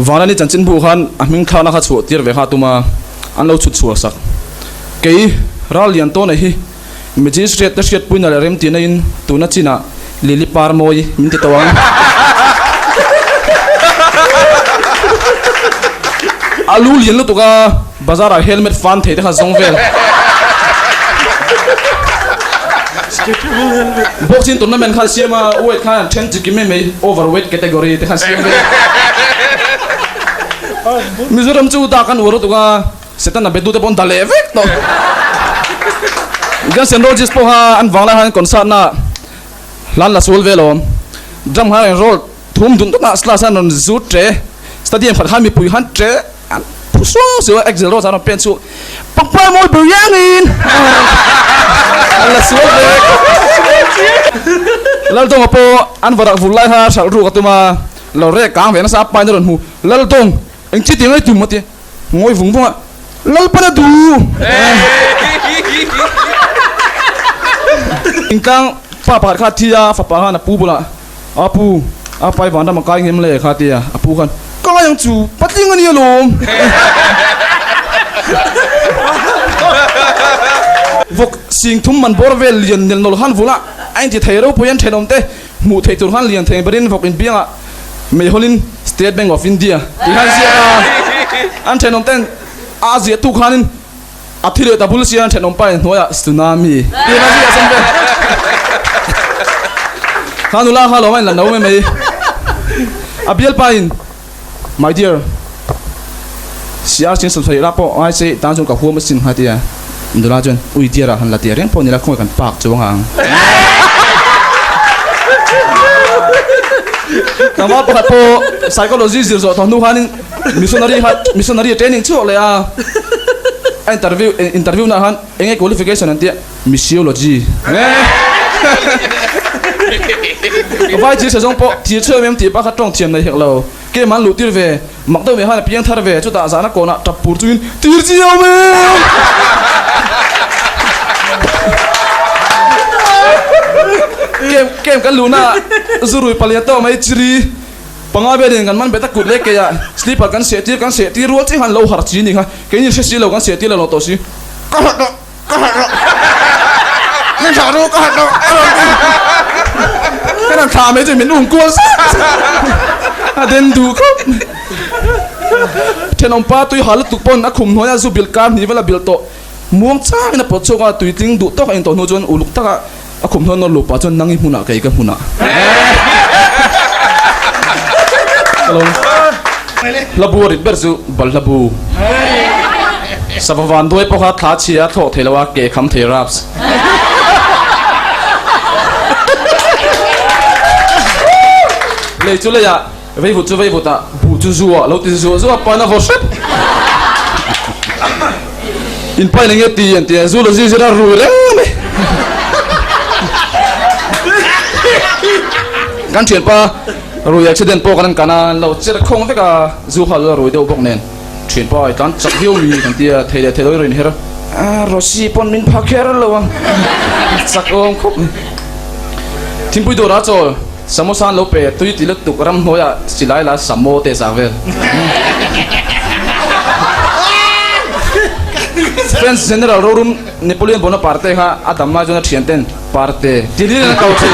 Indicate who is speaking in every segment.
Speaker 1: vana ni chanchin bu khan aming thana kha chu tir ve kha tuma an lo chut chuak sak kei ral lian to nei hi magistrate ta shet puina rem ti na in tuna china lili par moi min ti tawang alu lian lu tuka bazar a helmet fan the kha zong vel boxing tournament kha siama weight kha 10 ki me overweight category te kha siam ve mizoram chu ta kan woro tuka setan na bedu te pon dale vek to gan senrol jis po ha an wangla han concert na lan la sul velo drum ha enroll thum dun to na sla san on zu tre stadium khat ha mi pui han tre puso se excel ro sa no pen chu pakpa mo biryangin la sul vek laltong po an warak vulai ha sal ru ka tuma lo re kang ve na sa pa na ron hu laltong anh chỉ tiếng ấy tụm mất đi ngồi vùng vùng ạ lal pada du ingkang papa khat thia papa han apu bula apu apai wanda makai ngem le khatia apu kan ka yang chu pating ani lom vok sing thum man borvel lian nel nol han vula anh chỉ thấy đâu poyan thenom te mu thei tur han lian thei berin vok in bianga me holin State Bank of India ihan sia an thenom ten Asia tu khanin athile ta bulsia an thenom pai noya tsunami ihan sia sampe khanula khalo mai la no me abiel pain my dear sia sin so thai rapo ai se tan jong ka hu ma sin hatia ndula jon ui tiara han la tiaren po ni la khoi kan pak chuang Kamat pakat po psychology zirzo to nu hanin missionary training chu le a interview na han enge qualification antia missiology vai chi sa jong po teacher mem ti pa kha tong thiam nei hek lo ke man lu tir ve mak do me han piang thar ve chu ta za na ko na tap pur chuin tir chi yaw me kem kan luna zurui paliato mai chiri panga be den kan man beta kut le ke ya sleeper kan se ti rual chi han lo har chi ni kha ke ni se si lo kan se ti lo to si ni cha ro ka do kan tha me je min ung ko a den du ko thenom pa tui hal tu pon a khum hoya zu bil kam ni wala bil to muang cha na po choga tui ting du to ka in to no jon uluk ta a khum thon no lu pa chon nangi huna kai ka huna labu rit berzu bal labu sabawan doi po kha tha chia tho thelawa ke kham the raps le chu le ya vei vu ta bu chu zuwa lo ti zuwa pa na vo shep in pa lenge ti en ti zu lo zi ra ru le gan thian pa rồi accident po kan kana lo che khong te ka zu hal rồi deu bok nen thian pa ai kan chak hiu mi kan tia the loi rin her a rosi pon min pha kher lo wang chak om khop thim pui do ra chol samosa lo pe tui ti lek tuk ram hoya silai la samo te sa vel French General Rorum Napoleon Bonaparte ha adamma jona thian ten parte tili na kau che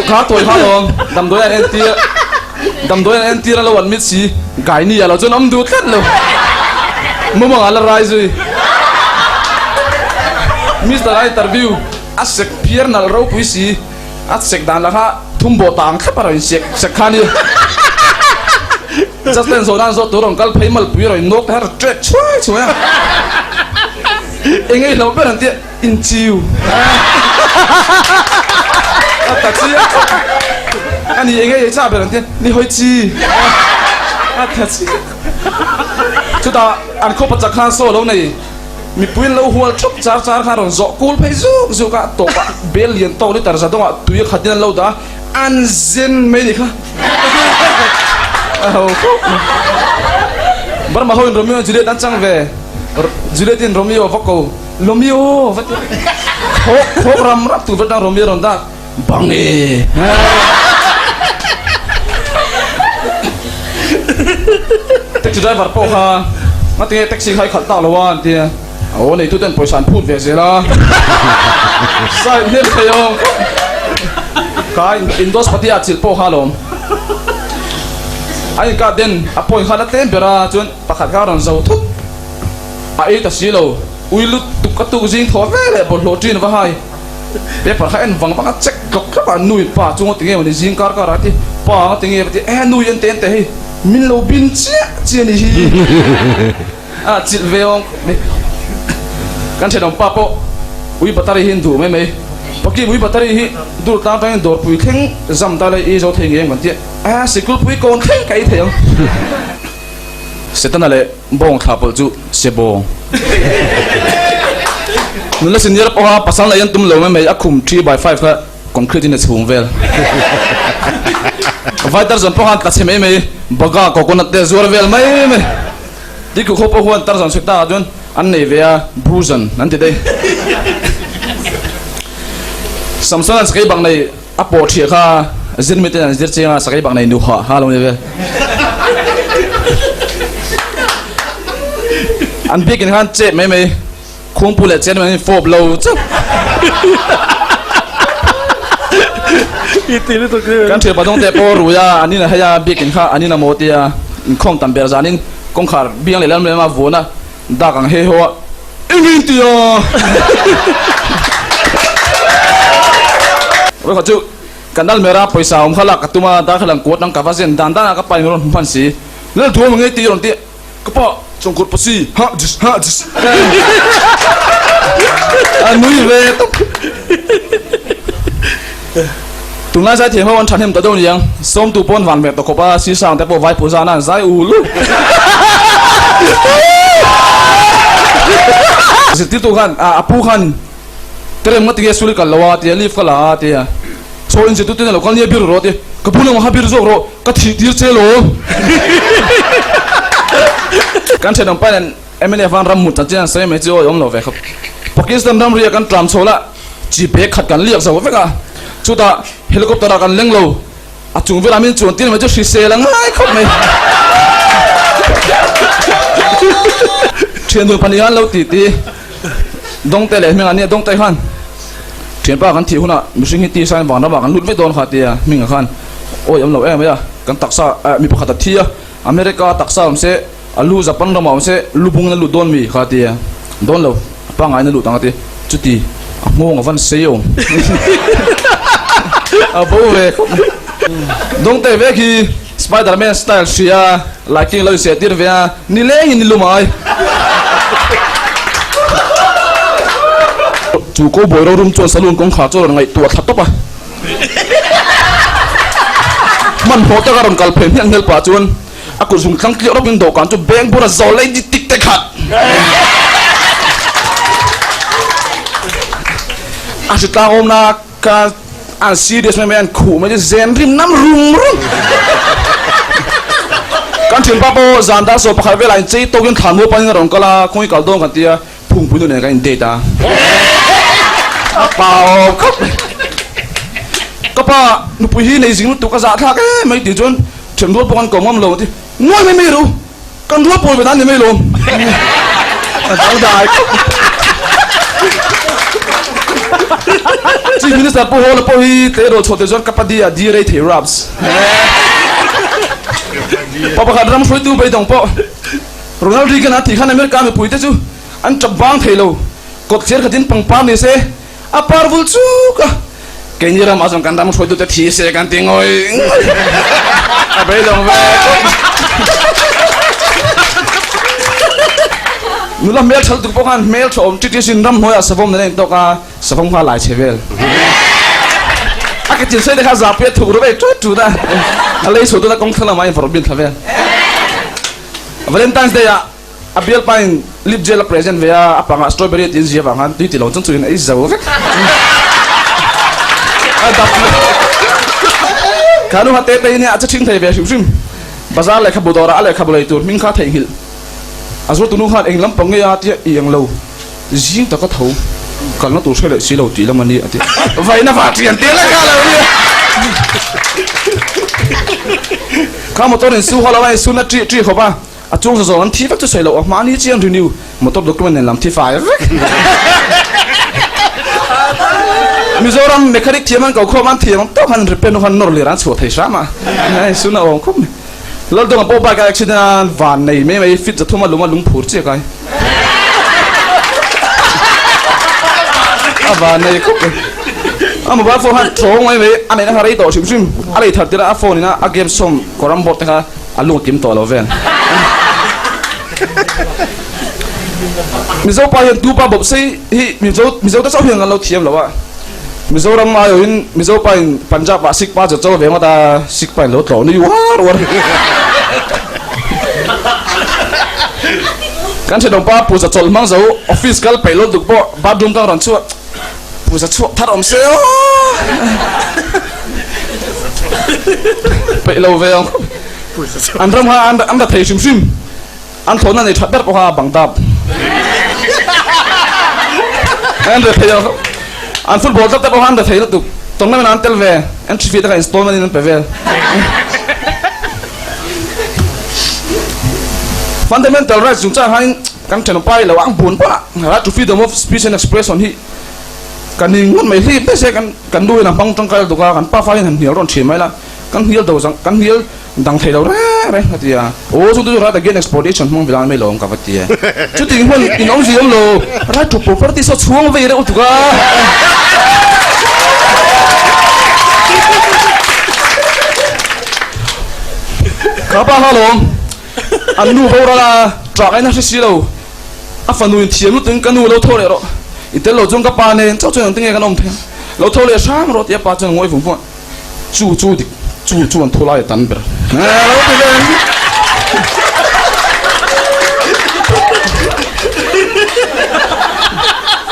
Speaker 1: khá tuổi khá lồng đầm đôi anh tia làวันมิดสีไก่นี่เราจนน้ำดูทัดเลยมั่วอะไรrồi Mr. Interview asek pier na rau puisi asek dan lah ha thumbo tang khap rồi sek khani just then so dan so turong kal phai mal pui rồi nok har trek chuai engei lo pe ran tia in chiu taxi ani engei cha pe ran tia ni hoi chi taxi chu ta an kho pa khan so lo nei mi puin lo hual chop char kha ron zo kul phai zu ka to pa billion to li tar za dong tu ye khatin lo da an zen me ni kha bar ma hoin Romeo Juliet an chang ve Juliet in Romeo vako Romeo โครำรับตัวเป็นรมีรอนตาบังเอแท็กซี่ไดรเวอร์พอค่ะมาเตะแท็กซี่ใครขัดตาละวันเดียโอ้ในทุกท่านปล่อยสารพูดเวสีละใส่เนื้อเทียงกายอินโดสปฏิอาจิลโปฮาลมไอ้กาเดนอภัยขนาดเต็มเบราจนปากขารันเจ้าทุกไอ้ตัดสิโลอุยลุตุกตุกจิงทอเวเลยบนโลจินว่าให้เดี๋ยวปากขาเอ็นวังปากเช็คกกับปากนุยป้าจงติงเงี้ยวันนี้จิงการการที่ป้าติงเงี้ยวันนี้นุยเต็นเตะมินโลบินเจี๊ยนี่จิตเวงกันเช่นป้าปออุยบัตรหินดูไม่ปกี้อุยบัตรหินดูตามไปดูปุยเข่งจำตาเลยอีโจเทียงเองวันที่สิกุลปุยโกนเข่งไก่เทียงเสร็จนั่นแหละบ้องขับจู่เสบงนั่นแหละสิ่งที่เราพอภาษาเลยยันตุ้มเหลวไม่อาคุม3/5ก็คอนกรีตในสูงเวลไฟตัดส่วนพอหันตัดเสไม่บังกาโคโคนัทเดซัวเวลไม่ที่กูขบหัวตัดส่วนสุดท้ายจนอันนี้เวียบรูซันนั่นที่ได้สัมสันสกายบังในอปอเชียค่ะจินมิเตนจิตเชียสกายบังในนูฮาลงเนี่ยอันพี่กินข้าวเจ็บไม่คงพูดเลยเจ็บมันโฟบเราจ้ะกันเถื่อนปะต้องเตะโปรู้ยาอันนี้นะให้ยาพี่กินข้าวอันนี้นะโมติยาคงตันเบลจานิงคงขาดเบี้ยงเลยแล้วไม่มาวนนะดักอังเฮหัวอินเดียว่าเขาจู่กันดัลเมราไปสาวมขลักกับตัวมาดักขลังกวดนังกับว่าเส้นดันก็ไปงรพันสีแล้วทัวมึงไงตีรอนตีก็ปะจงกดภาษีฮะจิสอันนู้นเวทตุลาใจเทียมวันฉันเห็นตัวโดนยังส้มตูปนหวานแบบตะขบว่าสีสันแต่พอไว้ผู้ชายนั่นใจอูลุสิทธิตุกันผู้ขันเตรียมมาตีสุริกันละวะตีลีฟกันละตีโซอินสิตุตินเราคนนี้บิรุโรตีกับผู้นั้นมาบิรุโซโรก็ทีเชโลกันเช่นนั้นไปนั่นเมื่อฟังรำมุดจัดเจนใส่ไม่เจอยอมโลเวครับปากีสถานรำเรียกกันตรามโซละจีเบกขัดกันเรียกสาวเวกชุดเฮลิคอปเตอร์กันเลี้ยงโลจุงเวลามินจวนตีนมันจะชิเซลังง่ายครับไหมเชียนดูพันยันเราตีดงเตะเลยมีงานนี้ดงเตะขันเชียนป้ากันทีหุ่นมิชิงตีใส่หวานระหว่างกันลุดไม่โดนขาตีมิงขันโอ้ยอมโลไหมกันตักซามีประคัตทีอเมริกาตักซาผมเสลูจับปันเราหมอเสลูพุงนั่นลูโดนมีขาตีโดนเราป้าไงนั่นลูตั้งตีจุดตีงงวันเสียวบ่เวดงเตเวกีสไปเดอร์แมนสไตล์เชียไลกิ้งเราเสียตีร์เวียนี่เล่ยนี่ลุมาจูโก้บอยเรารุมจวนสลุนกงขาโจรไงตัวทัดตบมันโหดจะการันกัลเพนยังเงลป่าจวนอากุสุนขังเกี่ยวรับยิงดอกกันจูแบงบุระโซเลดิติกเตขัดอาชิตาอมนักอันซีเรียสไม่แม่นขู่ไม่ใช่เซนริมน้ำรุมกันถึงป้าโบจานดาโซปะขายเวลาจีโตกินขานหัวไปเงินรองก็ละคงอีกกอลโดนกันที่พุ่งพุ่งตัวเนี่ยกันเดต้าเปล่าครับก็ป้าหนุ่มผู้หญิงในสิ่งตุกกระจาทักไม่ติดจนถึงรัวปอนก่อมั่มลงที่น้อยไม่รู้กันรัวปอนไปนั้นยังไม่ลงเอาได้จีมินิสเตอร์ผู้โหลผู้ฮีเตโรชดเตจอนกับปดีดีเรย์เทรับส์พอประกาศรำช่วยตู้ไปตรงปอโรนัลดีกันนะที่ขันอเมริกาไม่พูดเตจูอันจับบางเทโลกดเชียร์ขัดินปังปังนี่เสอปาร์วุลซูกะเก่งยี่รำอาจจะกันรำช่วยตู้จะทีเสกันติงอยไปตรงเวนุลาเมลชัลตุกพกันเมลชมจิตยินรำหัวสะพมนั่นเองตกาสะพมพาหลายเชเวลอากิจินเสด็จข้าจับเปียถูกรู้ไหมจุดนะอะไรสุดตัวกงทลามาอินฟอร์บินทเวลวาเลนไทน์เดย์อาเบลไปลิฟเจลเพรสเซนต์เวียอาปังสตรอเบอรี่ที่เจียบังฮันที่ติลงจนสุดในอิสราเอลข้าดูฮัตเตย์เนี่ยอาจจะชิงเทเวียชิมภาษาอะไรขับบุตรอะไรขับบุหรี่ตัวมิงข้าเทหิลอาจจะตัวนู้นข้าเองลำปองเงียที่ยังโลจิงตะก็เท่า กันแล้วตัวเชื่อเลยสิเราตีแล้วมันนี่ที่ไฟน่าฝาดเสียนเตี้ยแล้วกันเลยเนี่ยข้ามตัวนี้สู้เขาเราไปสู้นัดจีเขาป่ะอาจงจะสอนที่ฟักจะใส่เราออกมานี่เจียงรีนิวมอเตอร์ด็อกเมนต์เนี่ยลำที่ไฟมิโซรัมเมคานิกเทียมันเก่าข้อมันเทียมันต้องหันรีเป็นหันนอร์ลีรันสวดไทยใช่ไหมไอ้สุนัของคุ้มแล้วตัวกับโป๊ะไปกับอุบิเหตุวันนี้ไม่ฟิตจะทุ่มมาลุงพูดเจ๊กันวันนี้คุ้มมาบ้านโฟนโถงไว้อันนี้นะฮะไรต่อชิมอะไรถัดที่ละโฟนนี่นะเกมส้มกอรัมบอทนะครับลุงกิมต่อเราเว้นมิโซไปเห็นดูปะบบสิมิโซจะชอบเห็นกันเราเทียมหรอวะมิโซรำมาอยู่มิโซไปปัญจาบสิกป้าจะเจ้าเวียงมาตาสิกไปแล้วต่อนี่ว้าววันกันเช่นป้าผู้จะจดมั่งเจ้าออฟฟิศกันไปรถดุบ่บ้านดุมตั้งรันชั่วผู้จะชั่วทัดอมเสียวไปเราเวียงอันรำฮาอันดับเทชิมอันทนนั่นในทัดแบบว่าบังดับอันเดียวเทียวอันฟุตบอลตัดแต่พอหันเดียวเทียวตุกตรงนั้นมันอันเตลเวอันชีวิตก็อินสตอลมันนั่นไปเวฟันเดเมนตัลไรส์จุดจ้าให้กันเทนไปแล้วอังบุญปะรัฐฟิดเดมอฟสปีชแอนด์เอ็กซ์เพรสชันที่กันนิ่งมันไม่รีบไม่ใช่กันดูนะบังจังกันตุกกันป้าไฟหันเหี่ยวร้อนเฉียบไหมล่ะกันเหี่ยวตัวจังกันเหี่ยวดังเทียวอะไรกันที่อ่ะโอ้สุดท้ายแต่เกณฑ์ exploitation มองเวลาไม่ลงกับที่อ่ะจุดที่มันอินองซิมโลรัฐถูก property สดช่วงไปเลยอุตุกะข้าพเจ้าลงอันนู้นพวกเราจากไอ้นั่นสิสิเราอ่ะฟันดูอินเทียมรู้ถึงกันนู้นเราโทษเลยหรออินเตอร์เราจงกับปานเนี่ยเจ้าจงตึงไงกันน้องเพียงเราโทษเลยช้างรถยับปาจังงวยฝุ่นฝุ่นจู่ดิจู่อันโทรไล่ตันไปแล้วไปเลย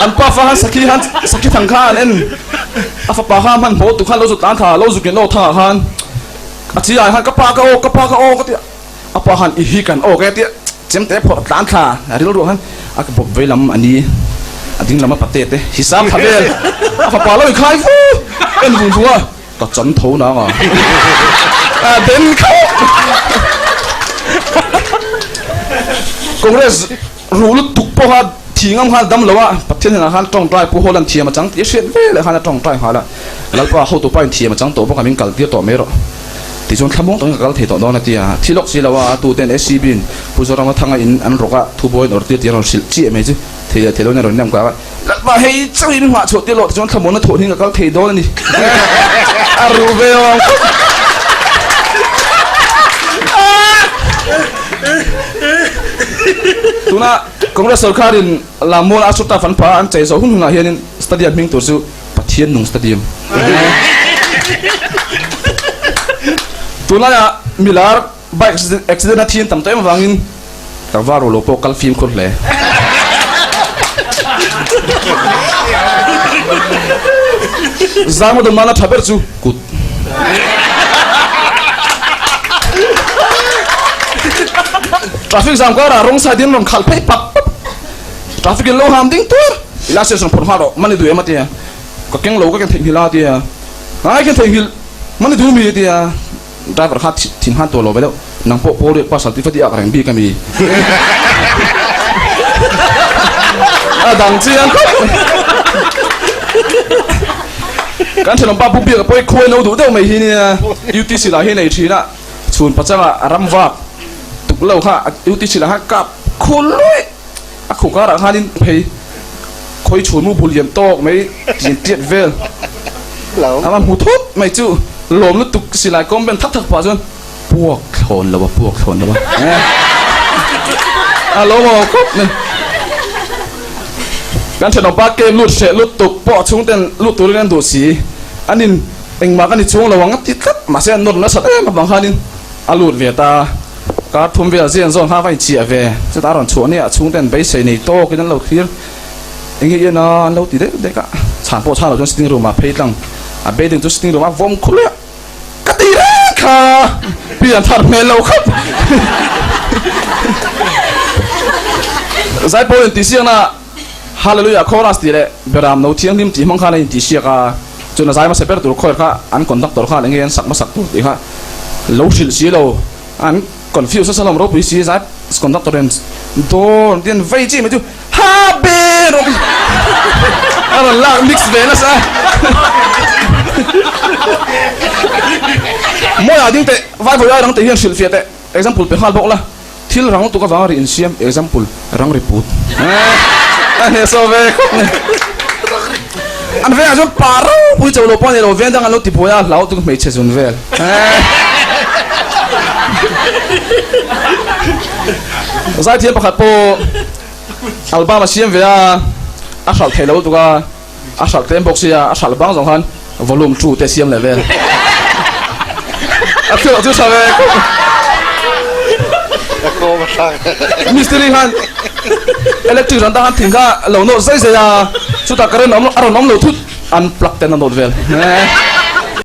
Speaker 1: อันป้าฟ้าสักทีทางข้าเล่นอาฟ้าข้ามันโผล่ตุกข้าเราสุดตานถ่าเราสุดเกินเราท่าข้าอาชีพหันกับป้าก็โอ้ก็เตี้ยอาป้าหันอีกกันโอ้ก็เตี้ยเจมแต่พอตานถ่าอะไรเราดูหันอาก็บอกไว้ลำอันนี้อันนี้ลำมาปะเตะเต้ฮิซับทำเลยอาฟ้าเราอีกใครฟูเป็นหุ่นตัวตัดจันทร์นะอ่ะเดินเข้าคอนเกรสรู้ลุตุกพอฮะทีงำฮะดำแล้วว่าประเทศนั้นฮะตรงใจผู้ฮอลันเทียมาจังที่เสียเว้ยเลยฮะตรงใจฮะละแล้วก็เขาตัวไปเทียมาจังตัวพวกเขาเป็นกัลเทียตัวไม่หรอที่จนขมงตรงกัลเทียตัวนั่นที่อ่ะที่ล็อกสิแล้วว่าตัวเต็นเอสซีบินผู้สร้างมาทางอันรกะทุบอยนอร์ตีที่เราจีเอเมจิที่เราเนี่ยเราเนี่ยก็ว่าแล้วว่าให้เจ้าหินหัวชดที่หลอดจนขมงนั่นถูกทิ้งกับกัลเทียโดนนี่อารูเบลตัวน่ะคอนเกรสสุรคารินลามูลอาสุตาฟันฟ้าอันใจสาวหุ่นหัวเฮียนินสตาเดียมมิงตัวซูปัทเทียนนุ่งสตาเดียมตัวน่ะมิลาร์ไบค์เอ็กซิเดนต์ที่ตั้มเต็มวังอินแต่ว่าโรโลโปกัลฟิล์มคนเลยจางมันมาแล้วทับเบิร์ซูกุดทราฟิกจามก็ร้องสายดินมันขับไปปับทราฟิกโลหะดิ้งตัวลาเซชันพอร์ฮาร์ดมันนี่ดูเอ็มตีอ่ะก็เก่งโลก็เก่งเทคนิคลาตีอ่ะไอ้เก่งเทคนิคมันนี่ดูมีตีอ่ะไดรเวอร์ขัดทิ้งหันตัวโลไปแล้วนังโป๊ะเรียกภาษาที่ฟัดยากแรงบีกันมีดังเชียงการเฉลิมป้าผู้เบียกับไปคุยโน้ตดูเดี๋ยวไม่เห็นเนี่ยยูทีสิลาเห็นในทีน่ะชวนปัจจัยรำวับตุกเล่าค่ะยูทีสิลากับคนเลยขุกการะฮานินเพย์คอยชวนมูบุลเยียมโตกไม่เจียดเวลอามันหูทุบไม่จู่หลอมแล้วตุกสิลาก็เป็นทักป่าจนพวกคนแล้ววะพวกคนแล้ววะฮัลโหลครบเนี่ยการเฉลิมป้าเกมลุดเฉลุดตุกปอช่วงเต้นลุดตัวเล่นดูสีอันนี้เอ็งมากันในช่วงระวังติดกัดมาเส้นนนแล้วสัตว์มาบางฮานินอาลุดเวียตาการทุ่มเวลาเสียงส่งห้าไฟเฉียบเวจะตาหล่อนชวนเนี่ยช่วงเต้นไปใส่ในโต๊ะกันเราเคลียร์เอ็งเงี้ยนะเราติดเด็กอะฉานโปชาเราจนสติ้งรูมาเพย์ตั้งเบย์ดึงจนสติ้งรูมาวงคุเล่กตีเร่ค่ะเปลี่ยนทัดเมลเราครับสายโปรตีเสียงน่ะ hallelujah chorus ti le beram no thiang lim ti mang kha le ti sia ka chuna zai ma seper tur khoi kha an conductor kha leng sak ma sak tu ti kha lo sil si lo an confuse sa lam ro pi si zai conductor en don den vai chi me tu ha be ro ara la mix ve na sa moi ading te vai voi rang te hian sil fia te example pe khal bok la thil rang tu ka wa ri in siam example rang reput ane so ve an ve a jo paro pui chau lo pon lo ven dang an lo ti poya lau tu me che zun vel zai thiam pakhat po album siam ve a sal thelo tu ka a sal tem box ya a sal bang jong han volume 2 te siam level a tu sa ve mystery han electric ran da han thinga lo no zai zai ya chu ta karen nom aro nom lo thut unplug ten not vel